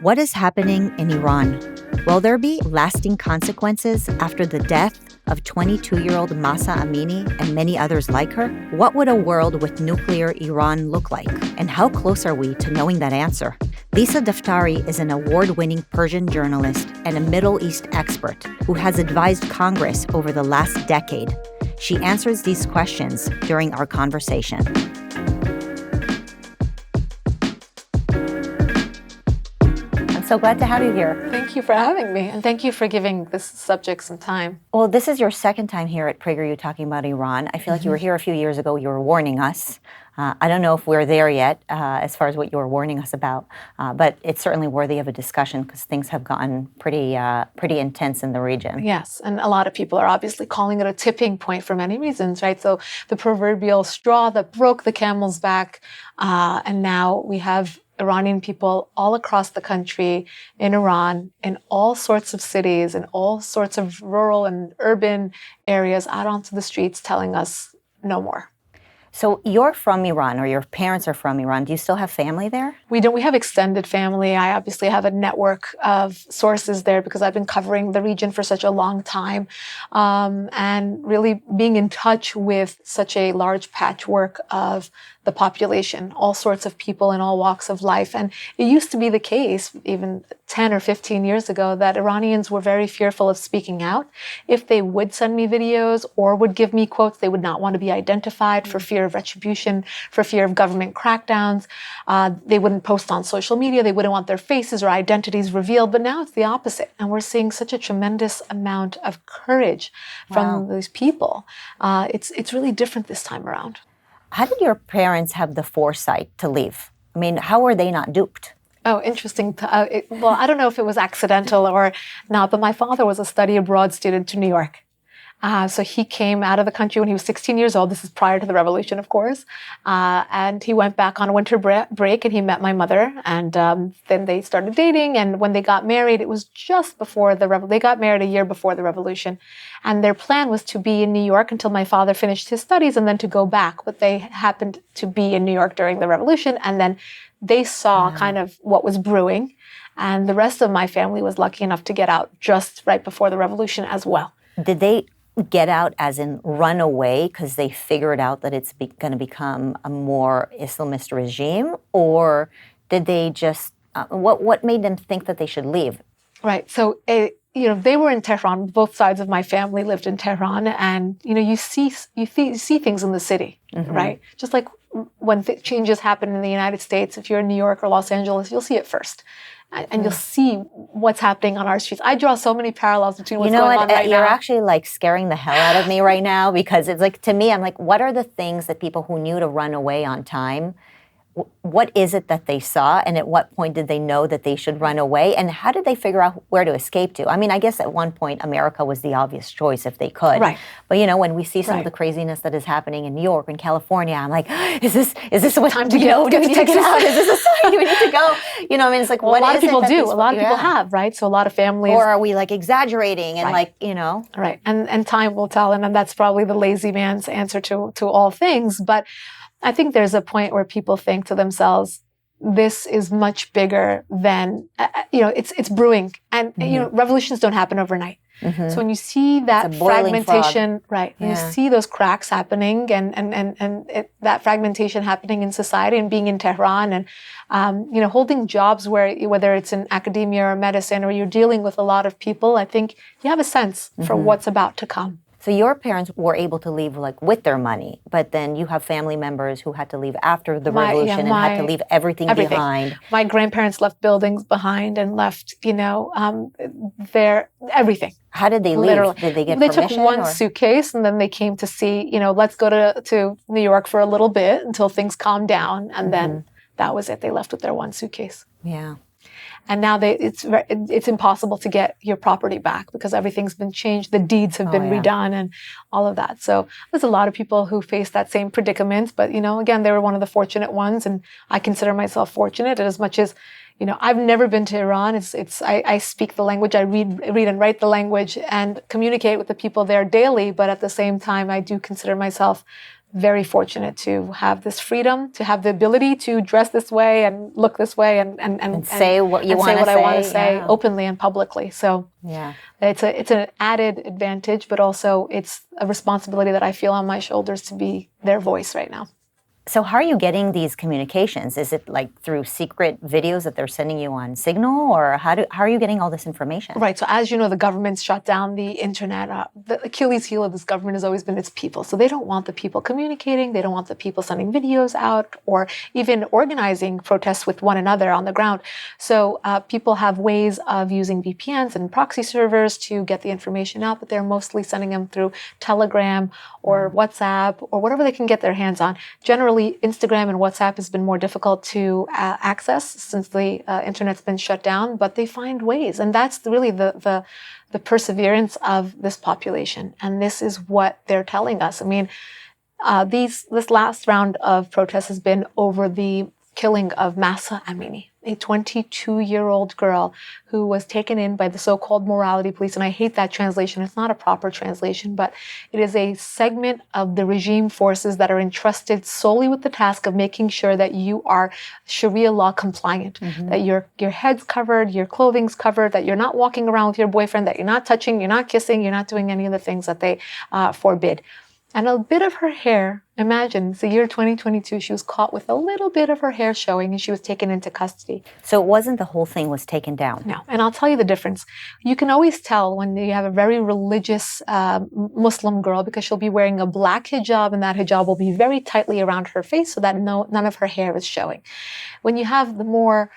What is happening in Iran? Will there be lasting consequences after the death of 22-year-old Mahsa Amini and many others like her? What would a world with nuclear Iran look like? And how close are we to knowing that answer? Lisa Daftari is an award-winning Persian journalist and a Middle East expert who has advised Congress over the last decade. She answers these questions during our conversation. So glad to have you here. Thank you for having me, and thank you for giving this subject some time. Well, this is your second time here at PragerU talking about Iran. I feel like you were here a few years ago. You were warning us. I don't know if we're there yet as far as what you were warning us about, but it's certainly worthy of a discussion because things have gotten pretty intense in the region. Yes, and a lot of people are obviously calling it a tipping point for many reasons, right? So the proverbial straw that broke the camel's back, and now we have Iranian people all across the country, in Iran, in all sorts of cities, in all sorts of rural and urban areas, out onto the streets telling us no more. So you're from Iran, or your parents are from Iran. Do you still have family there? We don't. We have extended family. I obviously have a network of sources there because I've been covering the region for such a long time. And really being in touch with such a large patchwork of the population, all sorts of people in all walks of life. And it used to be the case, even 10 or 15 years ago, that Iranians were very fearful of speaking out. If they would send me videos or would give me quotes, they would not want to be identified for fear of retribution, for fear of government crackdowns. They wouldn't post on social media. They wouldn't want their faces or identities revealed. But now it's the opposite. And we're seeing such a tremendous amount of courage from these people. It's really different this time around. How did your parents have the foresight to leave? I mean, how were they not duped? Oh, interesting. Well, I don't know if it was accidental or not, but my father was a study abroad student to New York. So he came out of the country when he was 16 years old. This is prior to the revolution, of course. And he went back on a winter break and he met my mother. And then they started dating. And when they got married, it was just before the revolution. They got married a year before the revolution. And their plan was to be in New York until my father finished his studies and then to go back. But they happened to be in New York during the revolution. And then they saw kind of what was brewing. And the rest of my family was lucky enough to get out just right before the revolution as well. Did they get out as in run away because they figured out that it's going to become a more Islamist regime? Or did they just, what made them think that they should leave? Right. So, they were in Tehran. Both sides of my family lived in Tehran. And, you see things in the city, right? Just like when changes happen in the United States, if you're in New York or Los Angeles, you'll see it first. And you'll see what's happening on our streets. I draw so many parallels between what's going on right now. You're actually like scaring the hell out of me right now because it's like, to me, I'm like, what are the things that people who knew to run away on time, what is it that they saw? And at what point did they know that they should run away? And how did they figure out where to escape to? I mean, I guess at one point, America was the obvious choice if they could. Right. But, when we see some of the craziness that is happening in New York and California, I'm like, is this what time to get? Do we need to get out? Is this a sign? Do we need to go? It's like, what is it? A lot of people do. A lot of people have, right? So a lot of families. Or are we like exaggerating and Right. And time will tell. And that's probably the lazy man's answer to all things. But I think there's a point where people think to themselves, this is much bigger than, it's brewing. And, revolutions don't happen overnight. So when you see that fragmentation, right, when you see those cracks happening and that fragmentation happening in society and being in Tehran and, holding jobs whether it's in academia or medicine or you're dealing with a lot of people, I think you have a sense for what's about to come. So your parents were able to leave with their money, but then you have family members who had to leave after the revolution and had to leave everything behind. My grandparents left buildings behind and left, their everything. How did they leave? Literally. Did they get permission? They took one suitcase and then they came to see, let's go to New York for a little bit until things calmed down. And then that was it. They left with their one suitcase. Yeah. And now it's impossible to get your property back because everything's been changed. The deeds have been redone and all of that. So there's a lot of people who face that same predicament. But, again, they were one of the fortunate ones. And I consider myself fortunate as much as, I've never been to Iran. I speak the language. I read and write the language and communicate with the people there daily. But at the same time, I do consider myself very fortunate to have this freedom, to have the ability to dress this way and look this way and say what you want to say. I want to say openly and publicly. So yeah, it's an added advantage, but also it's a responsibility that I feel on my shoulders to be their voice right now. So how are you getting these communications? Is it like through secret videos that they're sending you on Signal, or how are you getting all this information? Right. So as you know, the government's shut down the internet. The Achilles heel of this government has always been its people. So they don't want the people communicating. They don't want the people sending videos out or even organizing protests with one another on the ground. So people have ways of using VPNs and proxy servers to get the information out, but they're mostly sending them through Telegram or WhatsApp or whatever they can get their hands on. Generally, Instagram and WhatsApp has been more difficult to access since the internet's been shut down, but they find ways. And that's really the perseverance of this population. And this is what they're telling us. I mean, this last round of protests has been over the killing of Mahsa Amini, a 22-year-old girl who was taken in by the so-called morality police. And I hate that translation. It's not a proper translation, but it is a segment of the regime forces that are entrusted solely with the task of making sure that you are Sharia law compliant, that your head's covered, your clothing's covered, that you're not walking around with your boyfriend, that you're not touching, you're not kissing, you're not doing any of the things that they forbid. And a bit of her hair, imagine, it's the year 2022, she was caught with a little bit of her hair showing and she was taken into custody. So it wasn't the whole thing was taken down? No, and I'll tell you the difference. You can always tell when you have a very religious Muslim girl because she'll be wearing a black hijab and that hijab will be very tightly around her face so that none of her hair is showing. When you have the more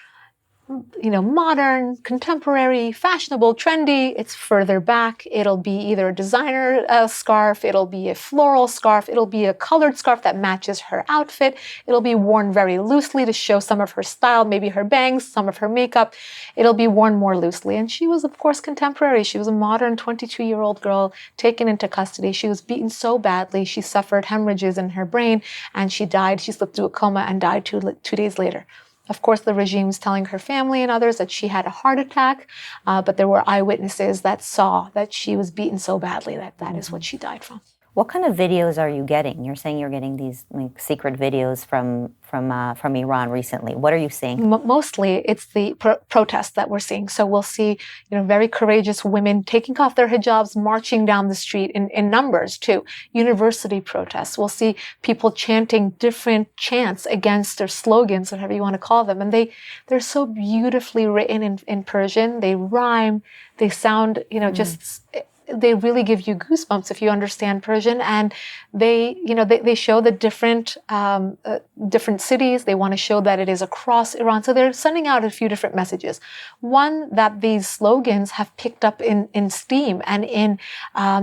modern, contemporary, fashionable, trendy, it's further back. It'll be either a designer scarf, it'll be a floral scarf, it'll be a colored scarf that matches her outfit. It'll be worn very loosely to show some of her style, maybe her bangs, some of her makeup. It'll be worn more loosely. And she was, of course, contemporary. She was a modern 22-year-old girl taken into custody. She was beaten so badly. She suffered hemorrhages in her brain and she died. She slipped through a coma and died two days later. Of course, the regime's telling her family and others that she had a heart attack, but there were eyewitnesses that saw that she was beaten so badly that is what she died from. What kind of videos are you getting? You're saying you're getting these secret videos from Iran recently. What are you seeing? Mostly, it's the protests that we're seeing. So we'll see, very courageous women taking off their hijabs, marching down the street in numbers too. University protests. We'll see people chanting different chants against, or slogans, whatever you want to call them, and they're so beautifully written in Persian. They rhyme. They sound, just. They really give you goosebumps if you understand Persian, and they show the different cities. They want to show that it is across Iran. So they're sending out a few different messages. One, that these slogans have picked up in steam and in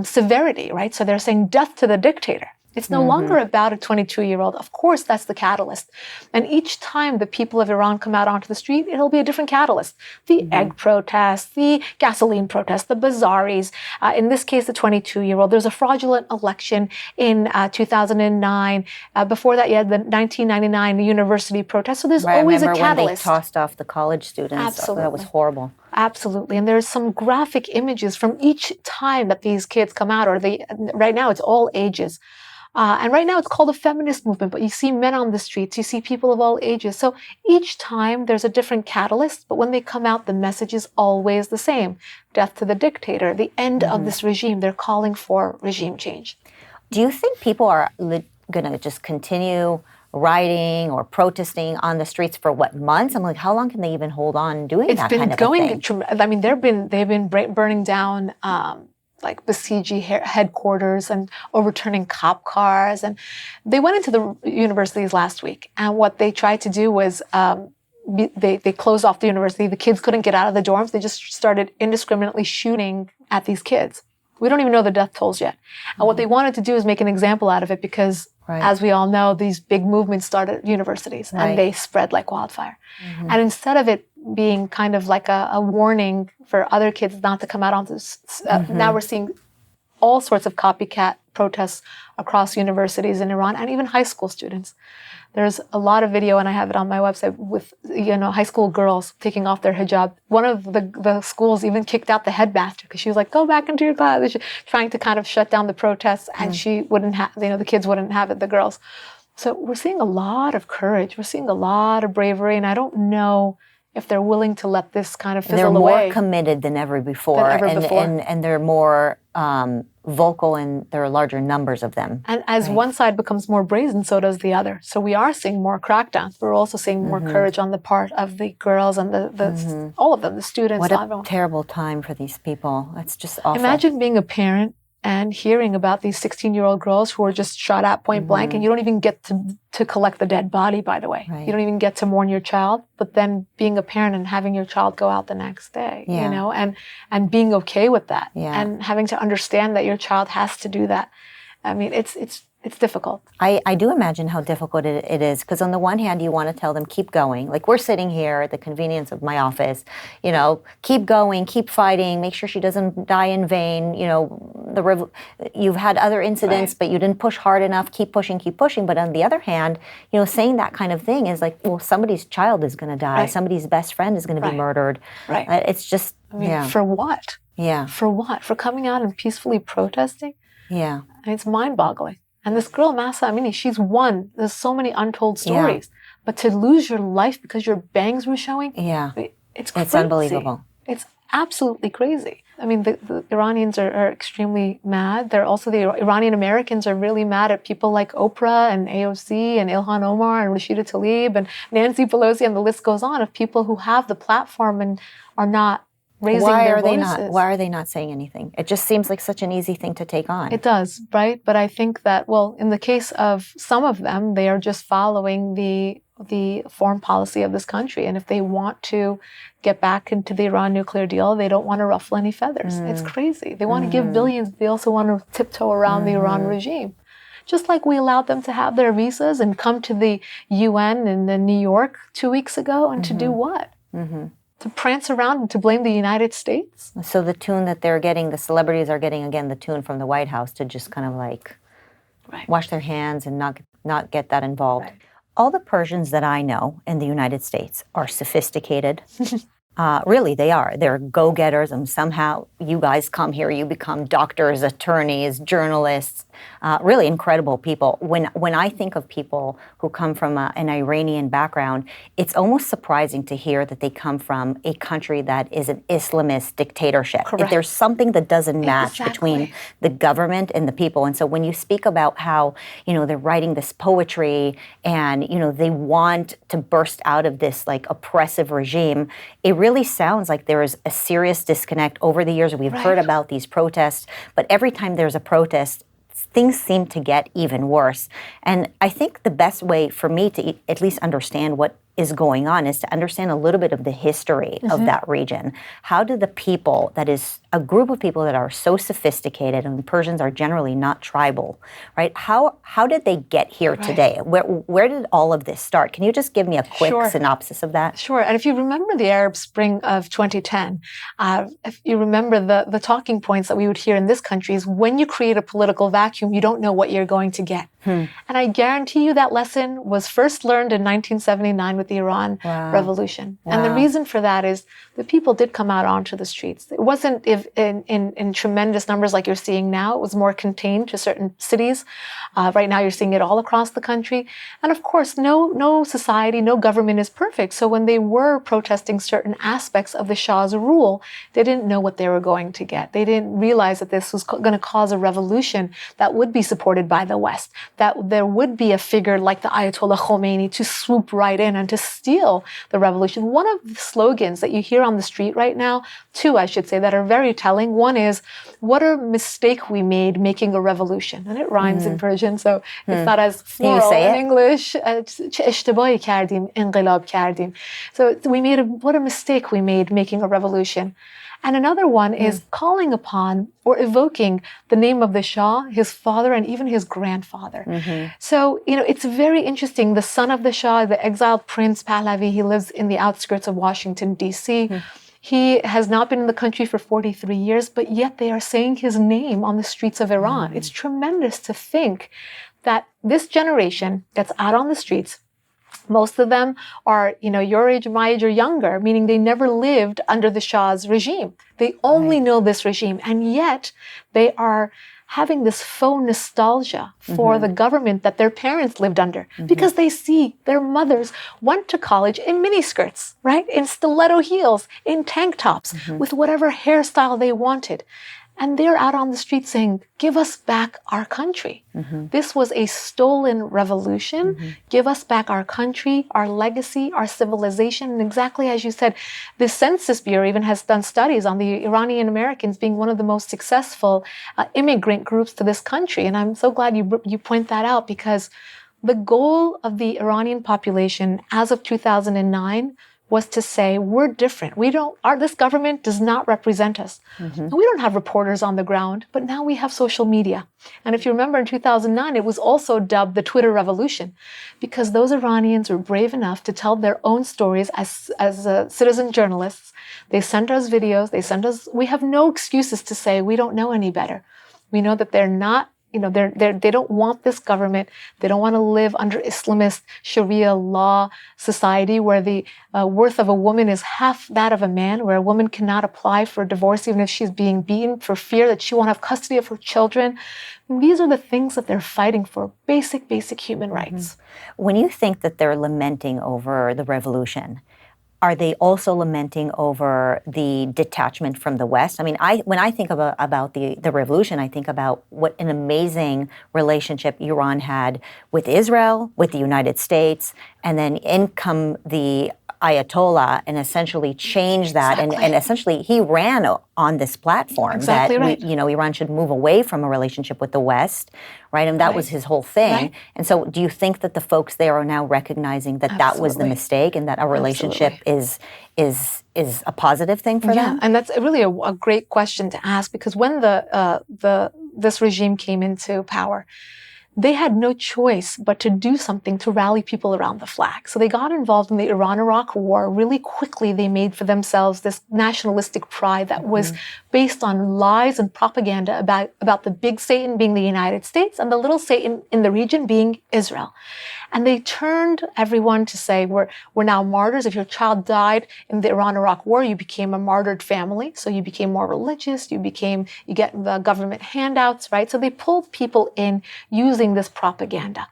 severity, right? So they're saying death to the dictator. It's no longer about a 22-year-old. Of course, that's the catalyst. And each time the people of Iran come out onto the street, it'll be a different catalyst. The egg protest, the gasoline protest, the bazaris. In this case, the 22-year-old. There was a fraudulent election in 2009. Before that, you had the 1999 university protest. So there's always a catalyst. I remember when they tossed off the college students. Absolutely. That was horrible. Absolutely. And there's some graphic images from each time that these kids come out, right now it's all ages. And right now it's called a feminist movement, but you see men on the streets, you see people of all ages. So each time there's a different catalyst, but when they come out, the message is always the same. Death to the dictator, the end of this regime. They're calling for regime change. Do you think people are going to just continue rioting or protesting on the streets for months? I'm like, how long can they even hold on doing that kind of thing? It's been going, I mean, they've been burning down, like Basiji headquarters and overturning cop cars. And they went into the universities last week. And what they tried to do was they closed off the university. The kids couldn't get out of the dorms. They just started indiscriminately shooting at these kids. We don't even know the death tolls yet. And what they wanted to do is make an example out of it because, as we all know, these big movements started at universities and they spread like wildfire. And instead of it being kind of like a warning for other kids not to come out onto now we're seeing all sorts of copycat protests across universities in Iran and even high school students. There's a lot of video, and I have it on my website, with high school girls taking off their hijab. One of the schools even kicked out the headmaster because she was like, "Go back into your class," trying to kind of shut down the protests, and she wouldn't have, the kids wouldn't have it, the girls. So we're seeing a lot of courage. We're seeing a lot of bravery, and I don't know if they're willing to let this kind of fizzle away. They're more committed than ever before. And they're more vocal, and there are larger numbers of them. And as one side becomes more brazen, so does the other. So we are seeing more crackdowns. We're also seeing more courage on the part of the girls and the all of them, the students. What a terrible time for these people. It's just awful. Imagine being a parent and hearing about these 16-year-old girls who are just shot at point blank, and you don't even get to collect the dead body, by the way. Right. You don't even get to mourn your child, but then being a parent and having your child go out the next day, and being okay with that, and having to understand that your child has to do that. I mean, it's difficult. I do imagine how difficult it is, because on the one hand, you want to tell them, keep going. Like, we're sitting here at the convenience of my office, keep going, keep fighting, make sure she doesn't die in vain. You've had other incidents, but you didn't push hard enough, keep pushing. But on the other hand, saying that kind of thing is like, well, somebody's child is going to die. Somebody's best friend is going to be murdered. Right. It's just, for what? Yeah. For what? For coming out and peacefully protesting? Yeah. And it's mind-boggling. And this girl, Mahsa Amini, she's won. There's so many untold stories. But to lose your life because your bangs were showing, it's crazy. It's unbelievable. It's absolutely crazy. I mean, the Iranians are extremely mad. They're also, the Iranian Americans are really mad at people like Oprah and AOC and Ilhan Omar and Rashida Tlaib and Nancy Pelosi, and the list goes on, of people who have the platform and are not raising their voices. Why are they not saying anything? It just seems like such an easy thing to take on. It does, right? But I think that, well, in the case of some of them, they are just following the foreign policy of this country. And if they want to get back into the Iran nuclear deal, they don't want to ruffle any feathers. It's crazy. They want to give billions. They also want to tiptoe around the Iran regime. Just like we allowed them to have their visas and come to the UN in New York 2 weeks ago, and to do what? To prance around and to blame the United States? So the tune that they're getting, the celebrities are getting, again, the tune from the White House to just kind of like wash their hands and not get that involved. Right. All the Persians that I know in the United States are sophisticated. Really, they are. They're go-getters, and somehow you guys come here, you become doctors, attorneys, journalists, really incredible people. When I think of people who come from an Iranian background, it's almost surprising to hear that they come from a country that is an Islamist dictatorship. Correct. There's something that doesn't match between the government and the people. And so when you speak about how, they're writing this poetry and, they want to burst out of this like oppressive regime, it really sounds like there is a serious disconnect. Over the years, we've heard about these protests, but every time there's a protest, things seem to get even worse. And I think the best way for me to at least understand what is going on is to understand a little bit of the history of that region. How did the people, that is a group of people that are so sophisticated, and Persians are generally not tribal, right? How did they get here today? Where did all of this start? Can you just give me a quick synopsis of that? Sure. And if you remember the Arab Spring of 2010, if you remember the talking points that we would hear in this country is, when you create a political vacuum, you don't know what you're going to get. And I guarantee you that lesson was first learned in 1979 with the Iran Revolution. And the reason for that is the people did come out onto the streets. It wasn't in tremendous numbers like you're seeing now. It was more contained to certain cities. Right now you're seeing it all across the country. And of course, no society, no government is perfect. So when they were protesting certain aspects of the Shah's rule, they didn't know what they were going to get. They didn't realize that this was going to cause a revolution that would be supported by the West, that there would be a figure like the Ayatollah Khomeini to swoop right in and to steal the revolution. One of the slogans that you hear on the street right now, two, I should say, that are very telling. One is, what a mistake we made making a revolution. And it rhymes in Persian, so it's not as floral in English. چه اشتباهی کردیم انقلاب کردیم. So what a mistake we made making a revolution. And another one is calling upon or evoking the name of the Shah, his father, and even his grandfather. So, it's very interesting. The son of the Shah, the exiled Prince Pahlavi, he lives in the outskirts of Washington, D.C. He has not been in the country for 43 years, but yet they are saying his name on the streets of Iran. It's tremendous to think that this generation that's out on the streets, most of them are, your age, my age, or younger, meaning they never lived under the Shah's regime. They only know this regime, and yet they are having this faux nostalgia for the government that their parents lived under, because they see their mothers went to college in miniskirts, right? In stiletto heels, in tank tops, with whatever hairstyle they wanted. And they're out on the street saying, give us back our country. This was a stolen revolution. Give us back our country, our legacy, our civilization. And exactly as you said, the Census Bureau even has done studies on the Iranian Americans being one of the most successful immigrant groups to this country. And I'm so glad you point that out, because the goal of the Iranian population as of 2009 was to say, we're different. This government does not represent us. We don't have reporters on the ground, but now we have social media. And if you remember in 2009, it was also dubbed the Twitter revolution, because those Iranians were brave enough to tell their own stories as citizen journalists. They sent us videos, we have no excuses to say we don't know any better. We know that they're not, they don't want this government. They don't want to live under Islamist Sharia law society where the worth of a woman is half that of a man, where a woman cannot apply for a divorce even if she's being beaten for fear that she won't have custody of her children. And these are the things that they're fighting for, basic human rights. When you think that they're lamenting over the revolution, are they also lamenting over the detachment from the West? I mean, when I think about the revolution, I think about what an amazing relationship Iran had with Israel, with the United States, and then in come the Ayatollah and essentially changed that. And essentially he ran on this platform that Iran should move away from a relationship with the West, right? And that was his whole thing. Right. And so do you think that the folks there are now recognizing that that was the mistake and that a relationship is a positive thing for them? And that's really a great question to ask, because when this regime came into power, they had no choice but to do something to rally people around the flag. So they got involved in the Iran-Iraq War. Really quickly, they made for themselves this nationalistic pride that was based on lies and propaganda about the big Satan being the United States and the little Satan in the region being Israel. And they turned everyone to say, we're now martyrs. If your child died in the Iran-Iraq War, you became a martyred family. So you became more religious. You get the government handouts, right? So they pulled people in using this propaganda.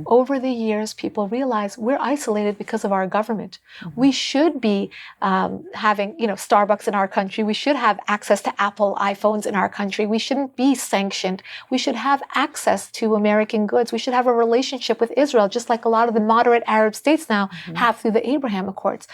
Over the years, people realized we're isolated because of our government. We should be having, Starbucks in our country. We should have access to Apple iPhones in our country. We shouldn't be sanctioned. We should have access to American goods. We should have a relationship with Israel, just like a lot of the moderate Arab states now have through the Abraham Accords.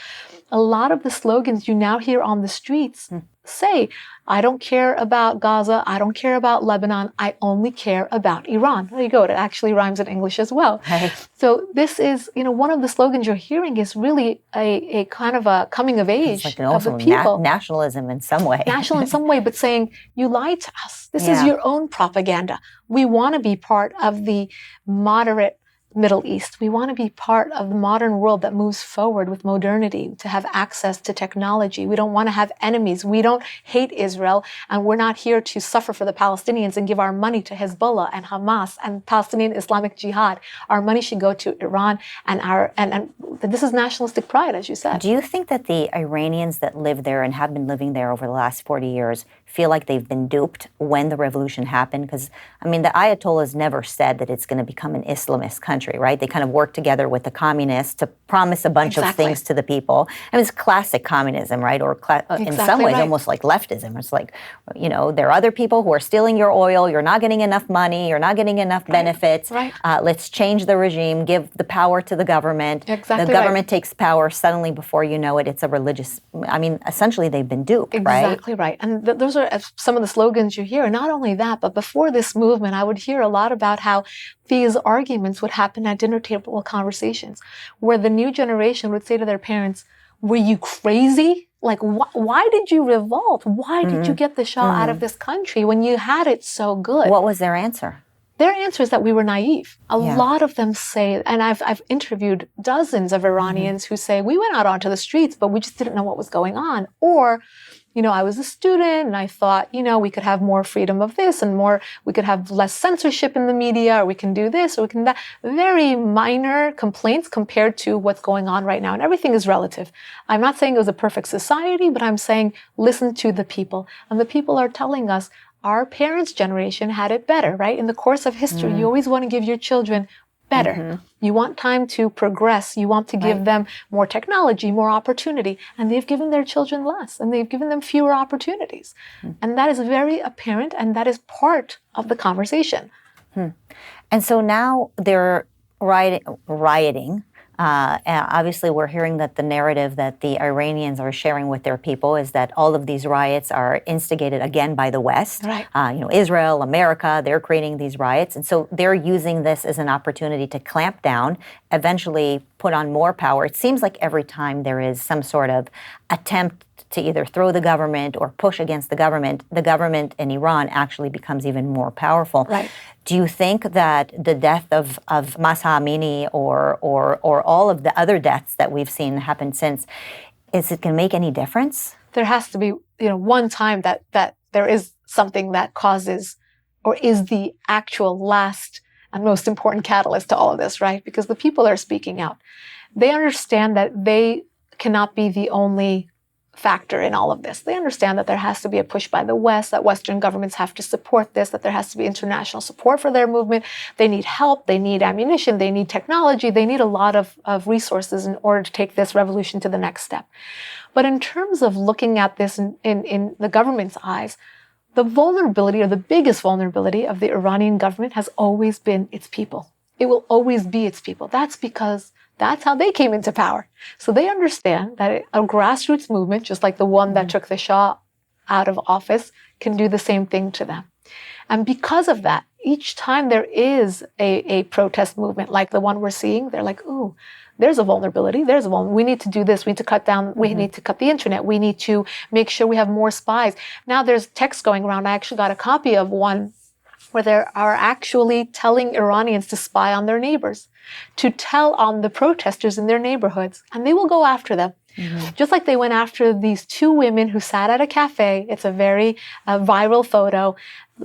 A lot of the slogans you now hear on the streets say, I don't care about Gaza, I don't care about Lebanon, I only care about Iran. There you go, it actually rhymes in English as well. Right. So this is, one of the slogans you're hearing is really a kind of a coming of age of the people. Nationalism in some way. National in some way, but saying, you lied to us. This is your own propaganda. We want to be part of the moderate Middle East. We want to be part of the modern world that moves forward with modernity, to have access to technology. We don't want to have enemies. We don't hate Israel, and we're not here to suffer for the Palestinians and give our money to Hezbollah and Hamas and Palestinian Islamic Jihad. Our money should go to Iran, and this is nationalistic pride, as you said. Do you think that the Iranians that live there and have been living there over the last 40 years feel like they've been duped when the revolution happened? Because, the Ayatollahs never said that it's going to become an Islamist country, right? They kind of worked together with the communists to promise a bunch of things to the people. It's classic communism, right? Or in some ways, almost like leftism. It's like, there are other people who are stealing your oil. You're not getting enough money. You're not getting enough benefits. Right. Let's change the regime, give the power to the government. The government takes power. Suddenly, before you know it, it's a religious, essentially they've been duped, right? Exactly right. And those are some of the slogans you hear. And not only that, but before this movement, I would hear a lot about how these arguments would happen at dinner table conversations, where the new generation would say to their parents, were you crazy? Like, why did you revolt? Why did you get the Shah out of this country when you had it so good? What was their answer? Their answer is that we were naive. A lot of them say, and I've interviewed dozens of Iranians who say, we went out onto the streets, but we just didn't know what was going on. Or, I was a student and I thought, we could have more freedom of this and we could have less censorship in the media, or we can do this, or we can that. Very minor complaints compared to what's going on right now. And everything is relative. I'm not saying it was a perfect society, but I'm saying listen to the people. And the people are telling us our parents' generation had it better, right? In the course of history, you always want to give your children better. You want time to progress. You want to give them more technology, more opportunity. And they've given their children less, and they've given them fewer opportunities. And that is very apparent, and that is part of the conversation. And so now they're rioting. And obviously, we're hearing that the narrative that the Iranians are sharing with their people is that all of these riots are instigated again by the West. Right. Israel, America, they're creating these riots. And so they're using this as an opportunity to clamp down, eventually put on more power. It seems like every time there is some sort of attempt to either throw the government or push against the government in Iran actually becomes even more powerful. Right. Do you think that the death of Mahsa Amini or all of the other deaths that we've seen happen since, is it going to make any difference? There has to be, one time that there is something that causes or is the actual last and most important catalyst to all of this, right? Because the people are speaking out. They understand that they cannot be the only factor in all of this. They understand that there has to be a push by the West, that Western governments have to support this, that there has to be international support for their movement. They need help, they need ammunition, they need technology, they need a lot of resources in order to take this revolution to the next step. But in terms of looking at this in the government's eyes, the vulnerability, or the biggest vulnerability of the Iranian government, has always been its people. It will always be its people. That's because that's how they came into power. So they understand that a grassroots movement, just like the one that took the Shah out of office, can do the same thing to them. And because of that, each time there is a protest movement like the one we're seeing, they're like, ooh, there's a vulnerability. We need to do this. We need to cut down. We need to cut the internet. We need to make sure we have more spies. Now there's text going around. I actually got a copy of one where they are actually telling Iranians to spy on their neighbors, to tell on the protesters in their neighborhoods, and they will go after them. Just like they went after these two women who sat at a cafe. It's a very viral photo.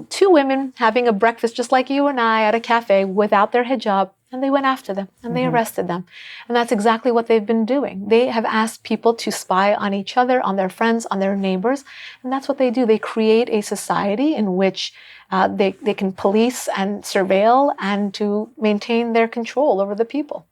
Two women having a breakfast just like you and I at a cafe without their hijab, and they went after them and they arrested them. And that's exactly what they've been doing. They have asked people to spy on each other, on their friends, on their neighbors, and that's what they do. They create a society in which they can police and surveil and to maintain their control over the people.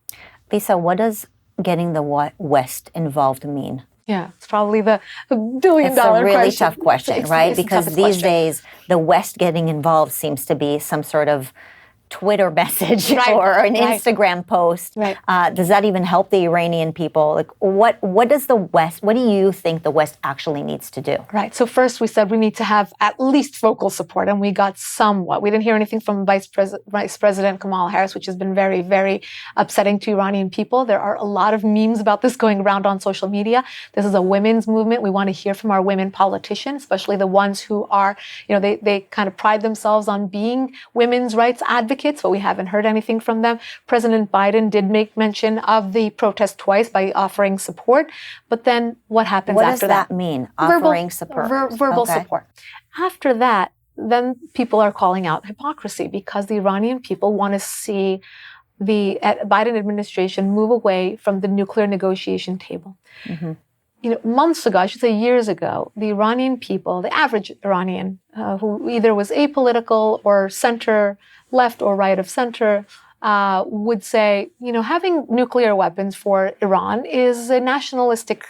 Lisa, what does getting the West involved mean? Yeah, it's probably the billion-dollar question. It's a really tough question, right? Because these days, the West getting involved seems to be some sort of Twitter message or an Instagram post. Does that even help the Iranian people? Like, what does the West, what do you think the West actually needs to do? Right. So first we said we need to have at least vocal support, and we got somewhat. We didn't hear anything from Vice President Kamala Harris, which has been very, very upsetting to Iranian people. There are a lot of memes about this going around on social media. This is a women's movement. We want to hear from our women politicians, especially the ones who are, they kind of pride themselves on being women's rights advocates, but we haven't heard anything from them. President Biden did make mention of the protest twice by offering support, but then what happens after that? What does that mean, offering support? Verbal support. After that, then people are calling out hypocrisy because the Iranian people want to see the Biden administration move away from the nuclear negotiation table. Months ago, I should say years ago, the Iranian people, the average Iranian, who either was apolitical or center, left or right of center, would say, having nuclear weapons for Iran is a nationalistic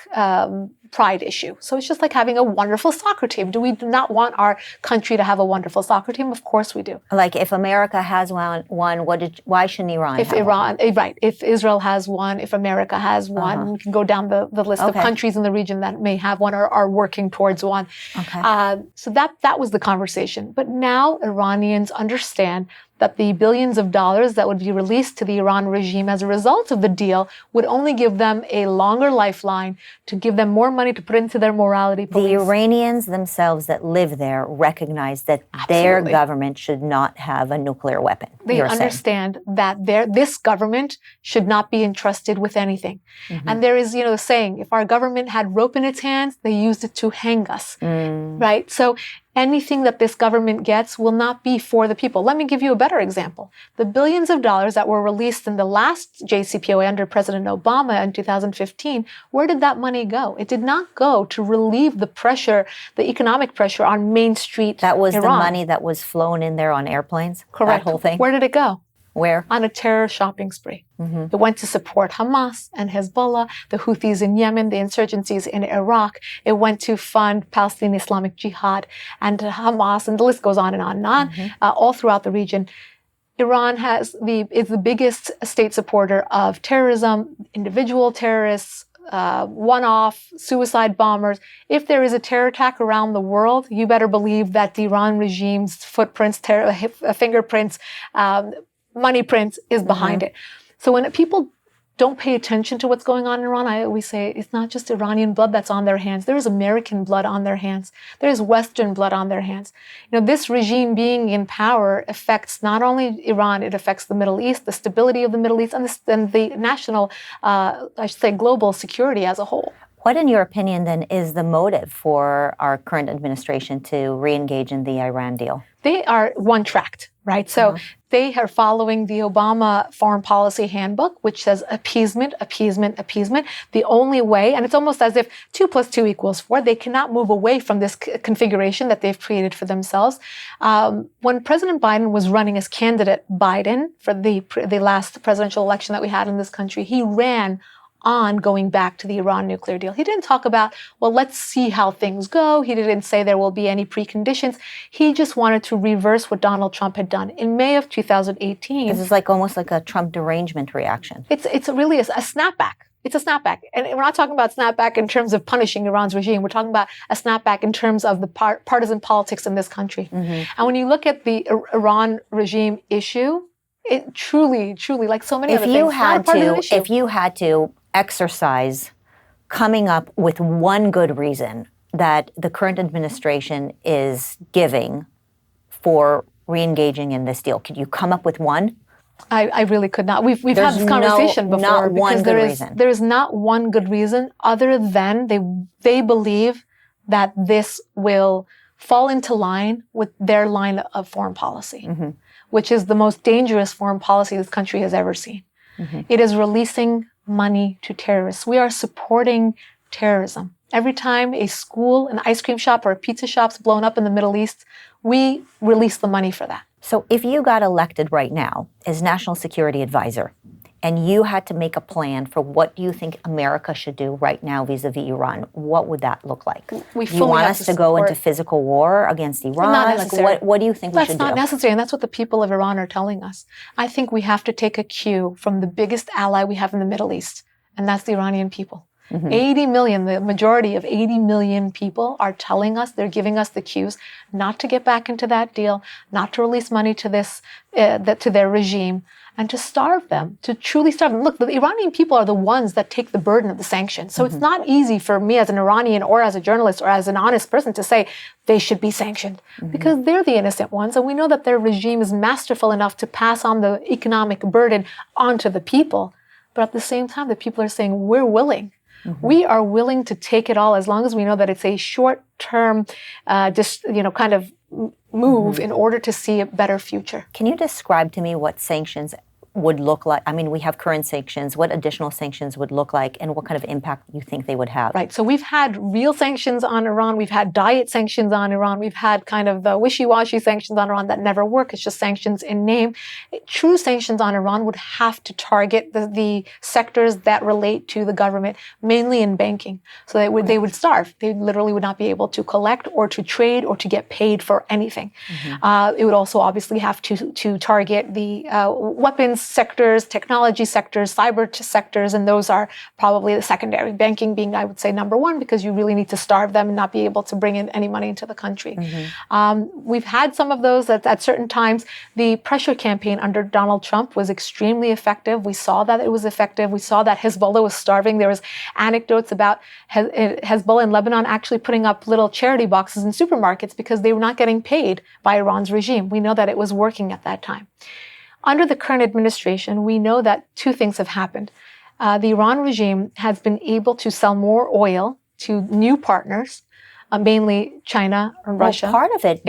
pride issue. So it's just like having a wonderful soccer team. Do we not want our country to have a wonderful soccer team? Of course we do. Like if America has one, why shouldn't Iran have one? Right. If Israel has one, if America has one, we can go down the list of countries in the region that may have one or are working towards one. So that was the conversation. But now Iranians understand that the billions of dollars that would be released to the Iran regime as a result of the deal would only give them a longer lifeline, to give them more money to put into their morality police. The Iranians themselves that live there recognize that their government should not have a nuclear weapon. They understand that this government should not be entrusted with anything. And there is, a saying, if our government had rope in its hands, they used it to hang us, right? So anything that this government gets will not be for the people. Let me give you a better example. The billions of dollars that were released in the last JCPOA under President Obama in 2015, where did that money go? It did not go to relieve the pressure, the economic pressure on Main Street That was Iran. the money that was flown in there on airplanes? Correct. That whole thing? Where did it go? Where? On a terror shopping spree. It went to support Hamas and Hezbollah, the Houthis in Yemen, the insurgencies in Iraq. It went to fund Palestinian Islamic Jihad and Hamas, and the list goes on and on and on, all throughout the region. Iran is the biggest state supporter of terrorism, individual terrorists, one-off suicide bombers. If there is a terror attack around the world, you better believe that the Iran regime's footprints, fingerprints, money prints is behind it. So when people don't pay attention to what's going on in Iran, I always say it's not just Iranian blood that's on their hands. There is American blood on their hands. There is Western blood on their hands. This regime being in power affects not only Iran, it affects the Middle East, the stability of the Middle East, and the national, I should say, global security as a whole. What, in your opinion, then, is the motive for our current administration to re-engage in the Iran deal? They are one-tracked, right? So they are following the Obama foreign policy handbook, which says appeasement, appeasement, appeasement. The only way, and it's almost as if 2 + 2 = 4, they cannot move away from this configuration that they've created for themselves. When President Biden was running as candidate Biden for the last presidential election that we had in this country, he ran on going back to the Iran nuclear deal. He didn't talk about, well, let's see how things go. He didn't say there will be any preconditions. He just wanted to reverse what Donald Trump had done. In May of 2018. This is almost like a Trump derangement reaction. It's really a snapback. It's a snapback. And we're not talking about snapback in terms of punishing Iran's regime. We're talking about a snapback in terms of the partisan politics in this country. And when you look at the Iran regime issue, it truly, like so many other things, if you had to exercise coming up with one good reason that the current administration is giving for re-engaging in this deal, could you come up with one? I really could not. We've had this conversation before. Not one good reason. There is not one good reason other than they believe that this will fall into line with their line of foreign policy, which is the most dangerous foreign policy this country has ever seen. It is releasing money to terrorists. We are supporting terrorism. Every time a school, an ice cream shop, or a pizza shop's blown up in the Middle East, we release the money for that. So if you got elected right now as National Security Advisor, and you had to make a plan for what you think America should do right now vis-a-vis Iran, what would that look like? You want us to go into physical war against Iran? Not necessary. What do you think we should do? That's not necessary, and that's what the people of Iran are telling us. I think we have to take a cue from the biggest ally we have in the Middle East, and that's the Iranian people. 80 million, the majority of 80 million people are telling us, they're giving us the cues not to get back into that deal, not to release money to to their regime, and to starve them, to truly starve them. Look, the Iranian people are the ones that take the burden of the sanctions. So it's not easy for me as an Iranian or as a journalist or as an honest person to say they should be sanctioned because they're the innocent ones. And we know that their regime is masterful enough to pass on the economic burden onto the people. But at the same time, the people are saying, we're willing. We are willing to take it all as long as we know that it's a short-term, kind of move in order to see a better future. Can you describe to me what sanctions would look like? I mean, we have current sanctions. What additional sanctions would look like, and what kind of impact you think they would have? Right. So we've had real sanctions on Iran. We've had diet sanctions on Iran. We've had kind of the wishy-washy sanctions on Iran that never work. It's just sanctions in name. True sanctions on Iran would have to target the sectors that relate to the government, mainly in banking. So they would starve. They literally would not be able to collect or to trade or to get paid for anything. It would also obviously have to target the weapons defense sectors, technology sectors, cyber sectors, and those are probably the secondary. Banking being, I would say, number one, because you really need to starve them and not be able to bring in any money into the country. We've had some of those at certain times. The pressure campaign under Donald Trump was extremely effective. We saw that it was effective. We saw that Hezbollah was starving. There was anecdotes about Hezbollah in Lebanon actually putting up little charity boxes in supermarkets because they were not getting paid by Iran's regime. We know that it was working at that time. Under the current administration, we know that two things have happened. The Iran regime has been able to sell more oil to new partners, mainly China and Russia. Well, part of it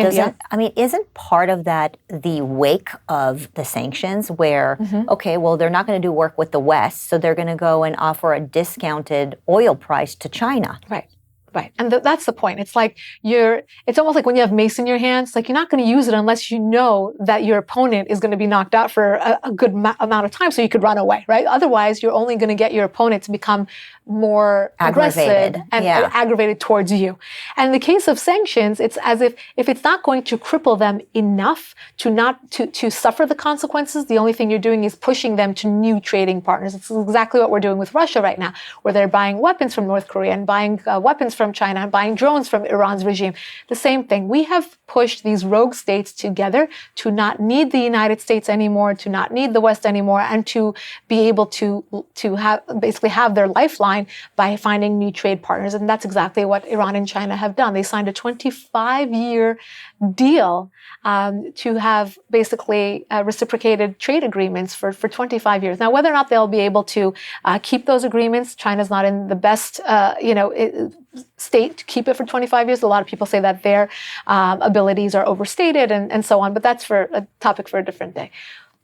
isn't part of that the wake of the sanctions where, okay, well, they're not going to do work with the West, so they're going to go and offer a discounted oil price to China. Right. Right. And that's the point. It's like it's almost like when you have mace in your hands, like you're not going to use it unless you know that your opponent is going to be knocked out for a good amount of time so you could run away, right? Otherwise, you're only going to get your opponent to become more aggressive and aggravated towards you. And in the case of sanctions, it's as if it's not going to cripple them enough to suffer the consequences, the only thing you're doing is pushing them to new trading partners. It's exactly what we're doing with Russia right now, where they're buying weapons from North Korea and buying weapons from China and buying drones from Iran's regime. The same thing. We have pushed these rogue states together to not need the United States anymore, to not need the West anymore, and to be able to have their lifeline by finding new trade partners. And that's exactly what Iran and China have done. They signed a 25-year deal to have basically reciprocated trade agreements for 25 years. Now, whether or not they'll be able to keep those agreements, China's not in the best, state to keep it for 25 years. A lot of people say that their abilities are overstated and so on, but that's for a topic for a different day.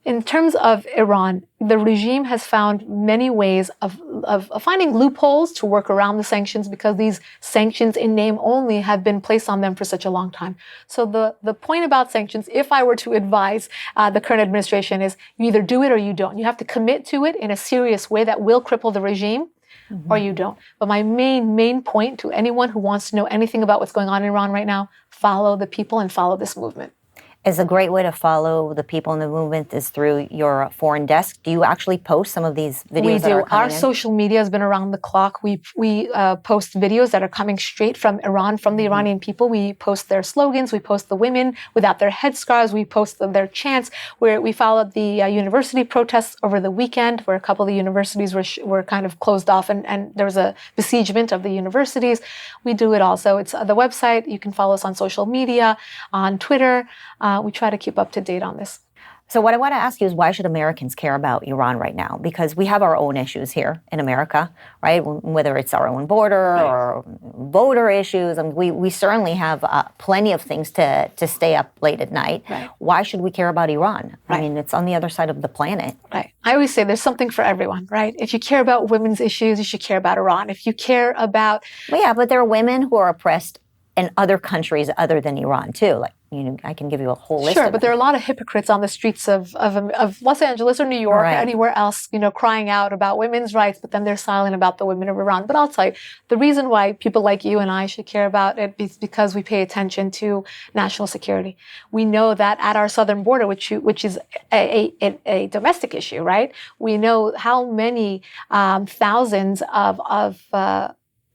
In terms of Iran, the regime has found many ways of finding loopholes to work around the sanctions because these sanctions in name only have been placed on them for such a long time. So the point about sanctions, if I were to advise the current administration, is you either do it or you don't. You have to commit to it in a serious way that will cripple the regime, or you don't. But my main point to anyone who wants to know anything about what's going on in Iran right now, follow the people and follow this movement. Is a great way to follow the people in the movement is through your foreign desk. Do you actually post some of these videos? We do. Our in? Social media has been around the clock. We post videos that are coming straight from Iran, from the Iranian people. We post their slogans. We post the women without their headscarves. We post their chants. We followed the university protests over the weekend, where a couple of the universities were kind of closed off, and there was a besiegement of the universities. We do it also. It's the website. You can follow us on social media, on Twitter. We try to keep up to date on this. So what I want to ask you is, why should Americans care about Iran right now? Because we have our own issues here in America, right? Whether it's our own border or voter issues, and we certainly have plenty of things to stay up late at night. Right. Why should we care about Iran? Right. I mean, it's on the other side of the planet. Right. I always say there's something for everyone, right? If you care about women's issues, you should care about Iran. If you care about... Well, yeah, but there are women who are oppressed in other countries other than Iran, too. Like, I can give you a whole list. Sure, but there are a lot of hypocrites on the streets of Los Angeles or New York or anywhere else, crying out about women's rights, but then they're silent about the women of Iran. But I'll tell you, the reason why people like you and I should care about it is because we pay attention to national security. We know that at our southern border, which is a domestic issue, right? We know how many thousands of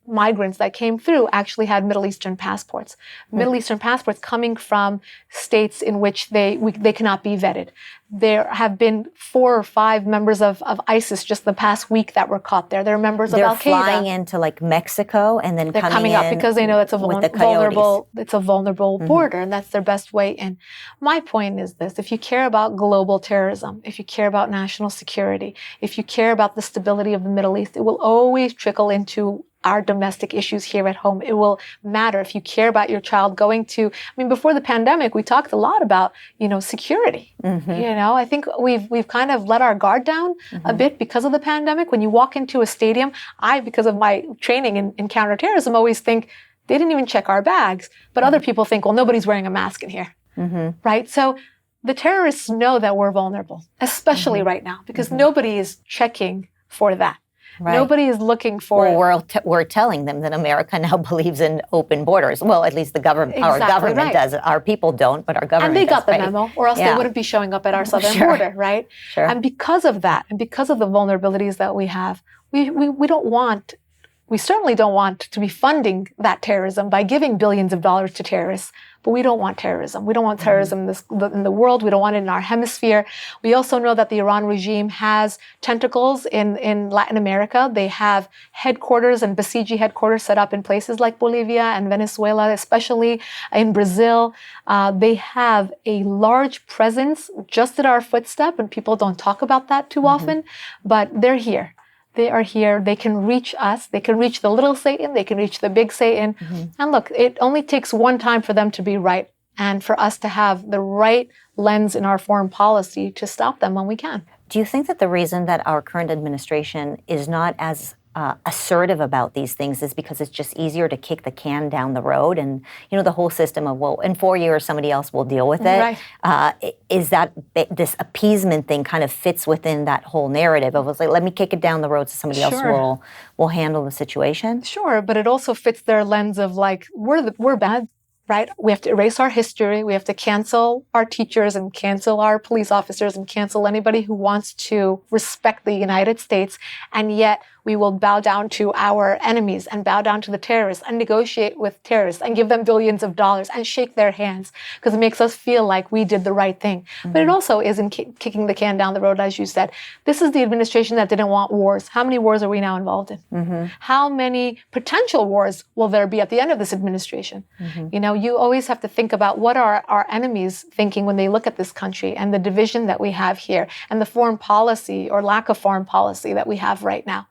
migrants that came through actually had Middle Eastern passports. Middle Eastern passports coming from states in which they cannot be vetted. There have been 4 or 5 members of ISIS just the past week that were caught there. They're members of Al-Qaeda. They're flying into like Mexico and then they're coming up because they know it's a vulnerable Mm-hmm. border, and that's their best way in. My point is this: if you care about global terrorism, if you care about national security, if you care about the stability of the Middle East, it will always trickle into our domestic issues here at home. It will matter if you care about your child going to, before the pandemic, we talked a lot about, security. I think we've kind of let our guard down a bit because of the pandemic. When you walk into a stadium, because of my training in counterterrorism, always think they didn't even check our bags. But other people think, well, nobody's wearing a mask in here, right? So the terrorists know that we're vulnerable, especially right now, because nobody is checking for that. Nobody is looking for. Well, we're telling them that America now believes in open borders. Well, at least the government, our government does. Our people don't, but our government does. And they got the memo, or else they wouldn't be showing up at our southern border, right? Sure. And because of that, and because of the vulnerabilities that we have, we certainly don't want to be funding that terrorism by giving billions of dollars to terrorists, but we don't want terrorism. We don't want terrorism in the world. We don't want it in our hemisphere. We also know that the Iran regime has tentacles in Latin America. They have headquarters and Basiji headquarters set up in places like Bolivia and Venezuela, especially in Brazil. They have a large presence just at our footstep, and people don't talk about that too often, but they're here. They are here. They can reach us. They can reach the little Satan. They can reach the big Satan. And look, it only takes one time for them to be right and for us to have the right lens in our foreign policy to stop them when we can. Do you think that the reason that our current administration is not as assertive about these things is because it's just easier to kick the can down the road, and the whole system of, well, in 4 years somebody else will deal with it? Right. Is that this appeasement thing kind of fits within that whole narrative of, like, let me kick it down the road so somebody else will handle the situation? Sure, but it also fits their lens of, like, we're bad. Right? We have to erase our history. We have to cancel our teachers and cancel our police officers and cancel anybody who wants to respect the United States. And yet we will bow down to our enemies and bow down to the terrorists and negotiate with terrorists and give them billions of dollars and shake their hands because it makes us feel like we did the right thing. But it also isn't kicking the can down the road, as you said. This is the administration that didn't want wars. How many wars are we now involved in? How many potential wars will there be at the end of this administration? You always have to think about what are our enemies thinking when they look at this country and the division that we have here and the foreign policy or lack of foreign policy that we have right now.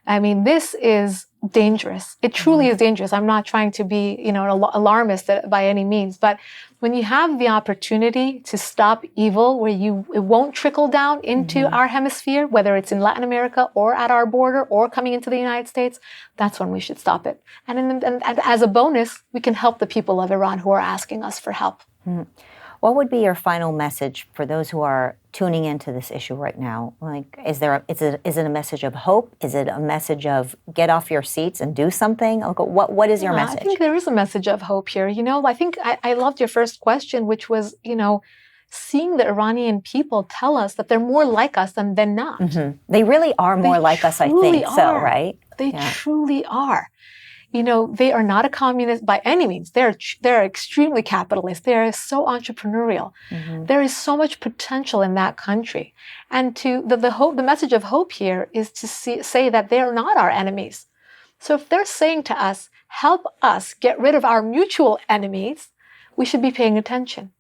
I mean, this is dangerous. It truly is dangerous. I'm not trying to be, an alarmist by any means, but when you have the opportunity to stop evil where it won't trickle down into our hemisphere, whether it's in Latin America or at our border or coming into the United States, that's when we should stop it. And as a bonus, we can help the people of Iran who are asking us for help. What would be your final message for those who are tuning into this issue right now? Like, is it a message of hope? Is it a message of get off your seats and do something? Like, what is your message? I think there is a message of hope here. I think I loved your first question, which was, seeing the Iranian people tell us that they're more like us than not. They really are more like us, I think. So, right? They truly are. They are not a communist by any means. They're extremely capitalist. They are so entrepreneurial. There is so much potential in that country. And the message of hope here is to say that they are not our enemies. So if they're saying to us, help us get rid of our mutual enemies, we should be paying attention.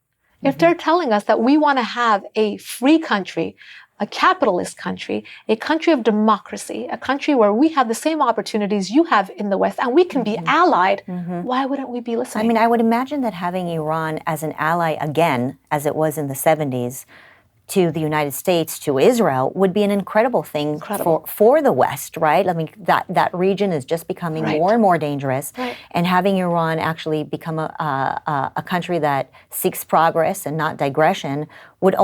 If they're telling us that we want to have a free country, a capitalist country, a country of democracy, a country where we have the same opportunities you have in the West and we can be allied, why wouldn't we be listening? I mean, I would imagine that having Iran as an ally again, as it was in the 70s, to the United States, to Israel, would be an incredible thing for the West, right? I mean, that region is just becoming more and more dangerous. And having Iran actually become a country that seeks progress and not digression would...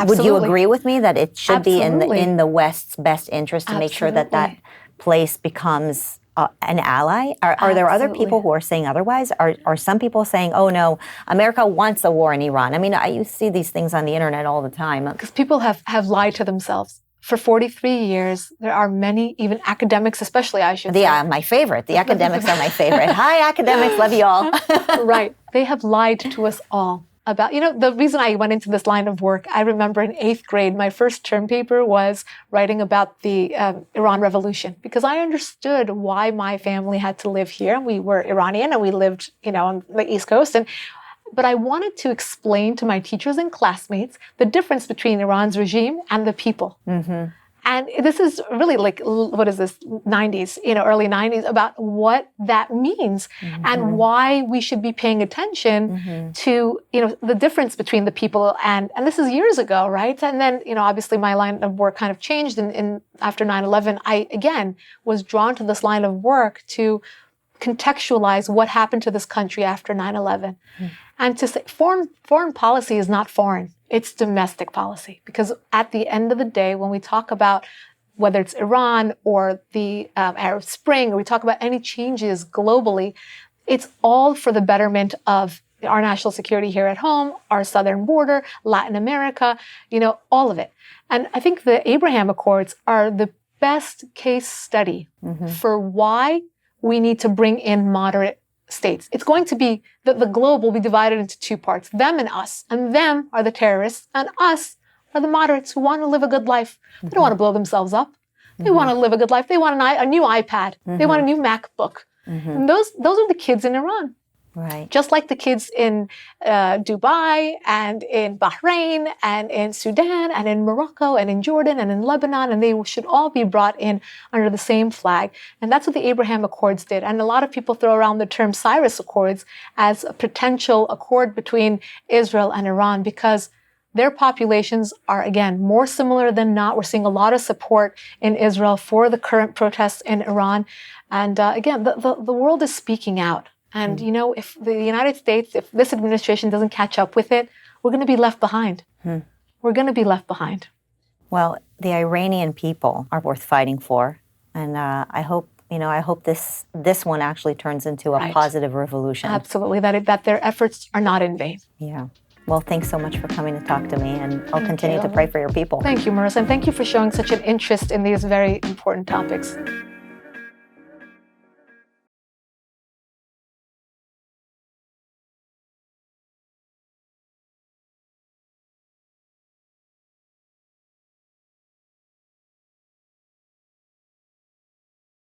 Would you agree with me that it should be in the West's best interest to make sure that place becomes an ally? Are there other people who are saying otherwise? Are some people saying, oh no, America wants a war in Iran? I mean, you see these things on the internet all the time. Because people have lied to themselves. For 43 years, there are many, even academics, especially, I should say. Yeah, my favorite. The academics are my favorite. Hi, academics, love you all. Right. They have lied to us all. About, the reason I went into this line of work, I remember in 8th grade, my first term paper was writing about the Iran Revolution, because I understood why my family had to live here. We were Iranian and we lived, on the East Coast. But I wanted to explain to my teachers and classmates the difference between Iran's regime and the people. And this is really like, what is this, 90s, early 90s, about what that means and why we should be paying attention to, the difference between the people. And this is years ago, right? And then, obviously my line of work kind of changed in after 9/11. I, again, was drawn to this line of work to contextualize what happened to this country after 9/11. And to say foreign policy is not foreign. It's domestic policy. Because at the end of the day, when we talk about whether it's Iran or the Arab Spring, or we talk about any changes globally, it's all for the betterment of our national security here at home, our southern border, Latin America, all of it. And I think the Abraham Accords are the best case study for why we need to bring in moderate states. It's going to be that the globe will be divided into two parts, them and us. And them are the terrorists, and us are the moderates who want to live a good life. They don't want to blow themselves up. They want to live a good life. They want a new iPad. They want a new MacBook. And those are the kids in Iran. Right. Just like the kids in Dubai and in Bahrain and in Sudan and in Morocco and in Jordan and in Lebanon, and they should all be brought in under the same flag. And that's what the Abraham Accords did. And a lot of people throw around the term Cyrus Accords as a potential accord between Israel and Iran because their populations are, again, more similar than not. We're seeing a lot of support in Israel for the current protests in Iran. And again, the world is speaking out. And, if the United States, if this administration doesn't catch up with it, we're going to be left behind. We're going to be left behind. Well, the Iranian people are worth fighting for. And I hope this one actually turns into a positive revolution. Absolutely, that their efforts are not in vain. Yeah. Well, thanks so much for coming to talk to me, and I'll continue to pray for your people. Thank you, Marissa, and thank you for showing such an interest in these very important topics.